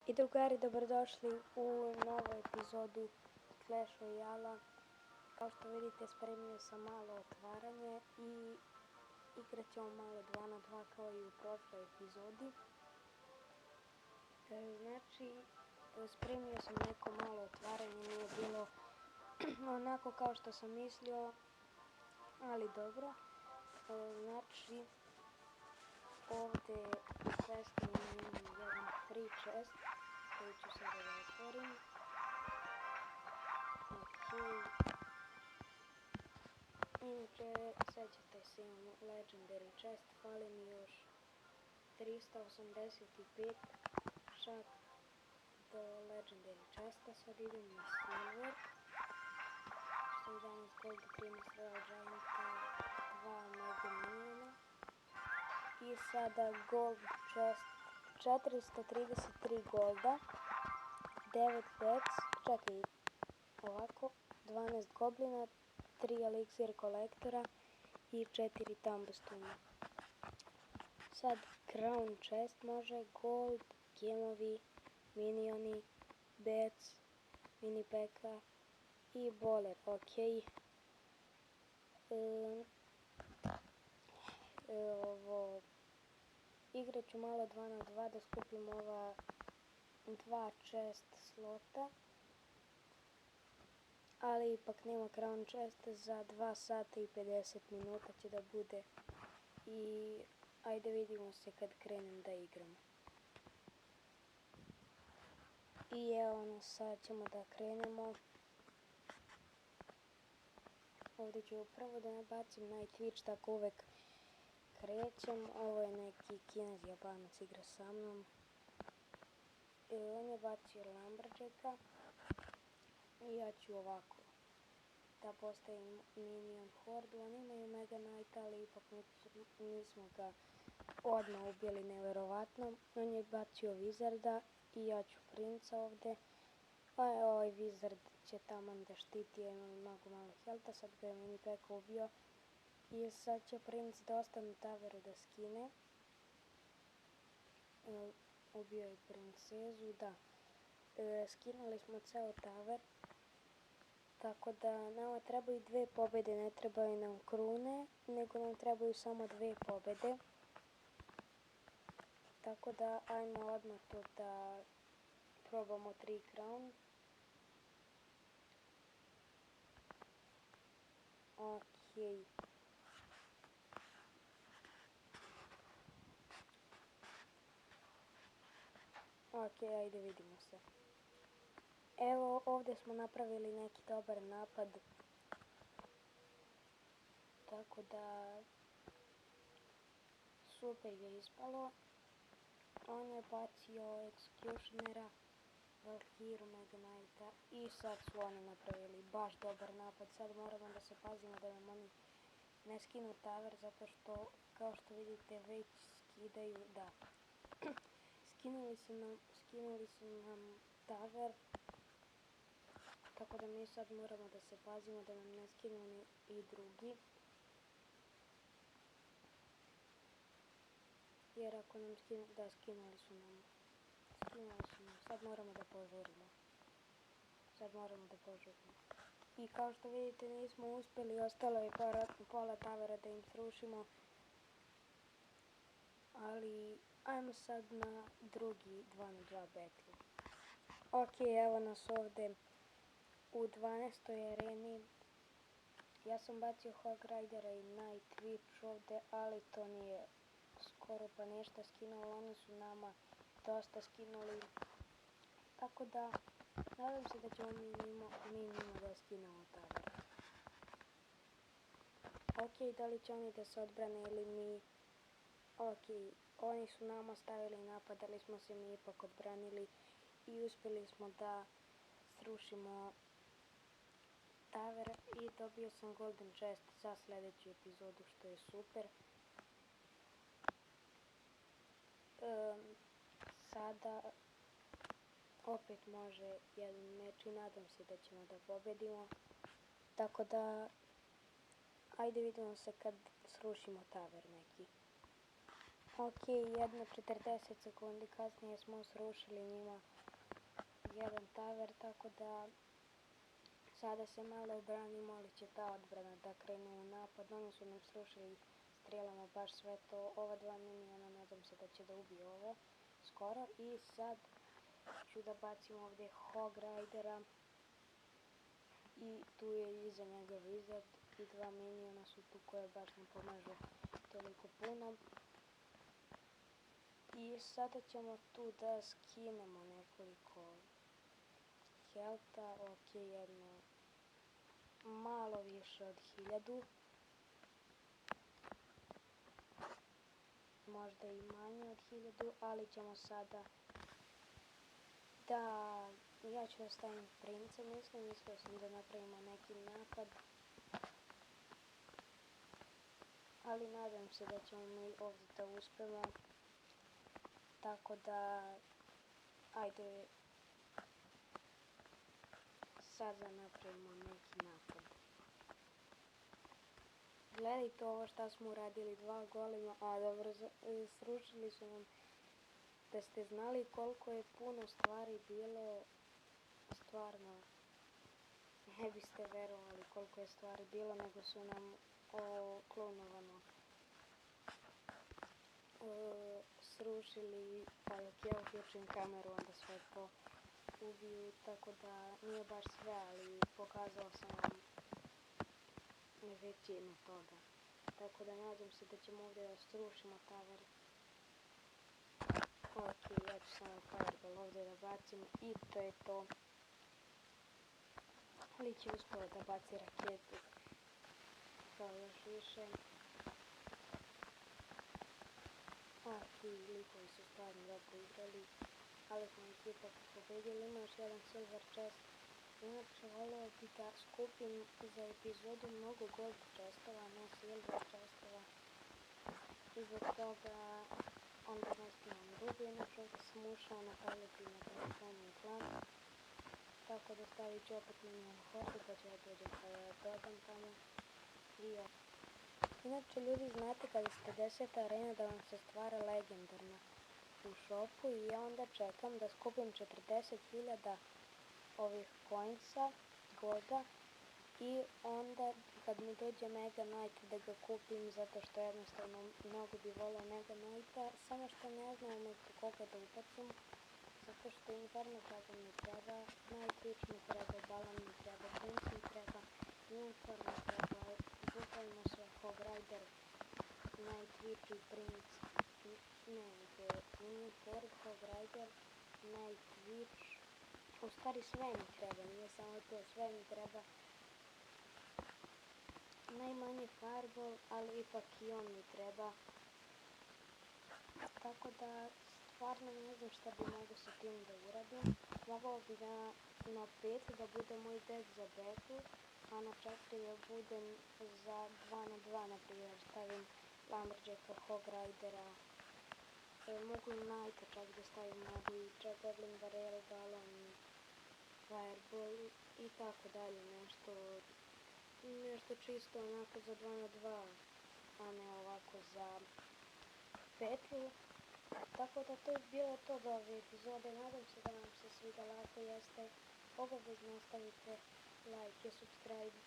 I drugari, dobrodošli u novu epizodu Clash Royale. Kao što vidite, spremio sam malo otvaranje i igrat ćemo malo 2 na 2 kao i u prošloj epizodi. Spremio sam neko malo otvaranje, nije bilo onako kao što sam mislio, ali dobro. Ovdje u questu imam jedan free chest koji ću sada da otvorim. Inače, sećate se, imam legendary chest, fali mi još 385 čak do legendary chesta. Sad idem na silver, 111 gold, 13 royal gianta, 2 mega miniona. I sada gold chest, 433 golda, 9 pets, čekaj, ovako, 12 goblina, 3 elixir kolektora i 4 tambustuna. Sad crown chest može, gold, gemovi, minioni, bets, mini peka i boler, ok. Igrat ću malo 2 na 2 da skupim ova 2 chest slota. Ali ipak nema crown chest, za 2 sata i 50 minuta će da bude. I ajde vidimo se kad krenem da igram. I evo sad ćemo da krenemo. Ovdje ću prvo da nabacim na Twitch, tako uvek krećem. Ovo je neki Kinez Japanac igra sa mnom. On je bacio Lumberjacka. I ja ću ovako da postavim minion hordu. Oni imaju Mega Knight, ali ipak nismo ga odmah ubili, neverovatno. On je bacio Wizarda i ja ću princa ovdje. A ovaj Wizard će taman da štiti, ja imam mnogo malo helta, sad ga je mini peka ubio. I sad će princ da ostane taveru da skine. Ubio je princezu, da. Skinuli smo ceo taver. Tako da nama trebaju 2 pobjede, ne trebaju nam krune, nego nam trebaju samo 2 pobjede. Tako da ajmo odmah to da probamo 3 crown. Ok. Ok, ajde vidimo se. Evo, ovdje smo napravili neki dobar napad. Tako da super je ispalo. On je bacio Executionera, Valkyru, Mega Knighta i sad su oni napravili baš dobar napad. Sad moramo da se pazimo da nam oni ne skinu taver, zato što, kao što vidite, već skidaju, da. Skinuli su nam taver. Tako da mi sad moramo da se pazimo da nam ne skinu i drugi. Jer ako nam skinu, da, skinuli su nam. Sad moramo da požurimo. I kao što vidite, nismo uspjeli, ostalo je pola tavera da im srušimo. Ali ajmo sad na drugi 2 na 2 battle. Ok, evo nas ovdje u 12. areni. Ja sam bacio Hog Ridera i Night Witch ovdje, ali to nije skoro pa ništa skinulo. Oni su nama dosta skinuli. Tako da, nadam se da ćemo mi njima da skinemo taver. Ok, da li će oni da se odbrane ili mi? Ok, oni su nama stavili napad, ali smo se mi ipak odbranili i uspjeli smo da srušimo taver i dobio sam golden chest za sljedeću epizodu, što je super. Sada opet može jedan meč i nadam se da ćemo da pobjedimo. Tako da, ajde vidimo se kad srušimo taver neki. Ok, jedno 40 sekundi kasnije smo srušili njima jedan tower, tako da sada se malo obranimo, ali će ta odbrana da krene u napad. Oni su nam srušili strijelama baš sve to. Ova dva miniona, nadam se da će da ubije ovo skoro. I sad ću da bacim ovdje Hog Ridera. I tu je iza njega Wizard. I dva miniona su tu koje baš ne pomažu toliko puno. I sada ćemo tu da skinemo nekoliko helta. Ok, jedno malo više od 1000. Možda i manje od 1000, ali ćemo sada da... Ja ću da stavim princa, mislio sam da napravimo neki napad. Ali nadam se da ćemo mi ovdje da uspemo. Tako da... Ajde... Sada napravimo neki napad. Gledajte ovo šta smo uradili, 2 golema, a dobro, srušili su nam. Da ste znali koliko je puno stvari bilo, stvarno ne biste verovali koliko je stvari bilo, nego su nam klonovano srušili, pa dok ja uključim kameru onda sve to ubiju, tako da nije baš sve, ali pokazao sam vam većinu toga. Tako da nadam se da ćemo ovdje da srušimo tower. Ok, ja ću samo fireball ovdje da bacim i to je to. Ali će uspio da baci raketu kao još više. A ti likovi su stvarno dobro igrali, ali smo ih ipak pobedili. Ima još jedan silver chest. Inače volio bi da skupim za epizodu mnogo gold chestova, ne silver chestova. I zbog toga onda ne snimam dugo. Inače ovdje sam ušao napraviti na telefonu klan. Tako da stavit ću opet minion hordu pa ću ja dođem pa da dodam tamo. I ja. Inače ljudi, znate kada ste 10. arena da vam se stvara legendarna u shopu i ja onda čekam da skupim 40.000 ovih coinsa, golda, i onda kad mi dođe Mega Knight da ga kupim, zato što jednostavno mnogo bi volio Mega Knighta, samo što ne znam umjesto koga da ubacim, zato što Inferno Dragon mi treba, Night Witch mi treba, Balan mi treba, Prince mi treba, Unicorn mi treba, bukvalno sve, Hog Rider, Night Witch i Prince, ne, Unicorn, Hog Rider, Night Witch, u stvari sve mi treba, nije samo to, sve mi treba. Najmanje Fireball, ali ipak i on mi treba. Tako da stvarno ne znam šta bi mogu sa tim da uradim. Mogao bi da na 5 da bude moj deck za betu, a na 4 da budem za 2 na 2, na primjer stavim Lumberjacka, Hog Ridera. Mogu i Knighta čak da stavim, mogu i čak Goblin Barrel, Balon, Fireball i tako dalje, nešto čisto onako za 2 na 2, a ne ovako za petlju. Tako da to je bilo to do ove epizode, nadam se da vam se svidjela, ako jeste, obavezno ostavite like i subscribe,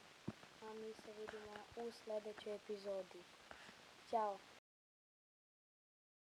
a mi se vidimo u sljedećoj epizodi. Ćao!